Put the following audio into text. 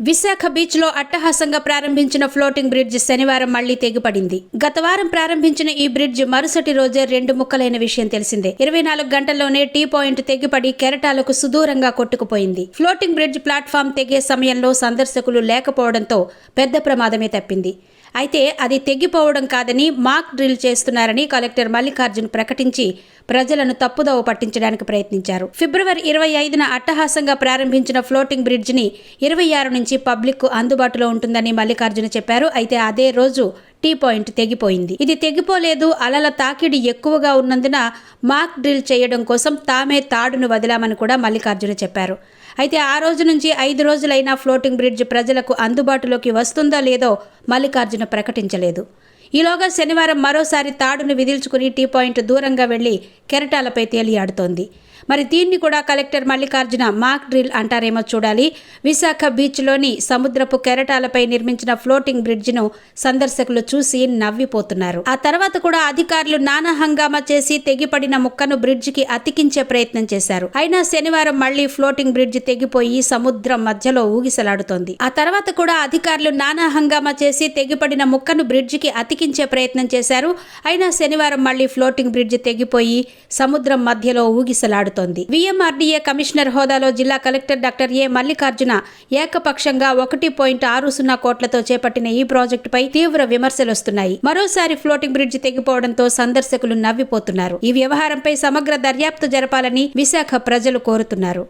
Visakha beach లో అట్టహాసంగా ప్రారంభించిన ఫ్లోటింగ్ బ్రిడ్జ్ శనివారం మళ్లీ తెగిపడింది. గత వారం ప్రారంభించిన ఈ బ్రిడ్జ్ మరుసటి రోజే 2 ముక్కలైన విషయం తెలిసిందే. 24 గంటల్లోనే టీ పాయింట్ తెగిపడి కెరటాలకు సుదూరంగా కొట్టుకుపోయింది. ఫ్లోటింగ్ బ్రిడ్జ్ ప్లాట్ఫామ్ తెగే సమయంలో సందర్శకులు లేకపోవడంతో పెద్ద ప్రమాదమే తప్పింది. అయితే అది తెగిపోవడం కాదని మాక్ డ్రిల్ చేస్తున్నారని కలెక్టర్ మల్లికార్జున్ ప్రకటించి ప్రజలను తప్పుదోవ పట్టించడానికి ప్రయత్నించారు. ఫిబ్రవరి 25న అట్టహాసంగా ప్రారంభించిన ఫ్లోటింగ్ బ్రిడ్జ్ ని 26 నుంచి పబ్లిక్ కు అందుబాటులో ఉంటుందని మల్లికార్జున చెప్పారు. అయితే అదే రోజు టీ పాయింట్ తెగిపోయింది. ఇది తెగిపోలేదు, అలల తాకిడి ఎక్కువగా ఉన్నందున మాక్ డ్రిల్ చేయడం కోసం తామే తాడును వదిలామని కూడా మల్లికార్జున చెప్పారు. అయితే ఆ రోజు నుంచి 5 రోజులైనా ఫ్లోటింగ్ బ్రిడ్జ్ ప్రజలకు అందుబాటులోకి వస్తుందో లేదో మల్లికార్జున ప్రకటించలేదు. ఈలోగా శనివారం మరోసారి తాడును విదిల్చుకుని టీ పాయింట్ దూరంగా వెళ్లి కెరటాలపై తేలియాడుతోంది. మరి దీన్ని కూడా కలెక్టర్ మల్లికార్జున మాక్ డ్రిల్ అంటారేమో చూడాలి. విశాఖ బీచ్లోని సముద్రపు కెరటాలపై నిర్మించిన ఫ్లోటింగ్ బ్రిడ్జ్ను సందర్శకులు చూసి నవ్విపోతున్నారు. ఆ తర్వాత కూడా అధికారులు నానా హంగామా చేసి తెగిపడిన ముక్కను బ్రిడ్జికి అతికించే ప్రయత్నం చేశారు. అయినా శనివారం మళ్లీ ఫ్లోటింగ్ బ్రిడ్జ్ తెగిపోయి సముద్రం మధ్యలో ఊగిసలాడుతోంది. ఆ తర్వాత కూడా అధికారులు నానా హంగామా చేసి తెగిపడిన ముక్కను బ్రిడ్జికి అతికించే ప్రయత్నం చేశారు. అయినా శనివారం మళ్లీ ఫ్లోటింగ్ బ్రిడ్జ్ తెగిపోయి సముద్రం మధ్యలో ఊగిసలాడుతోంది. విఎంఆర్డీఏ కమిషనర్ హోదాలో జిల్లా కలెక్టర్ డాక్టర్ ఏ మల్లికార్జున ఏకపక్షంగా 1.60 కోట్లతో చేపట్టిన ఈ ప్రాజెక్టుపై తీవ్ర విమర్శలు వస్తున్నాయి. మరోసారి ఫ్లోటింగ్ బ్రిడ్జ్ తెగిపోవడంతో సందర్శకులు నవ్విపోతున్నారు. ఈ వ్యవహారంపై సమగ్ర దర్యాప్తు జరపాలని విశాఖ ప్రజలు కోరుతున్నారు.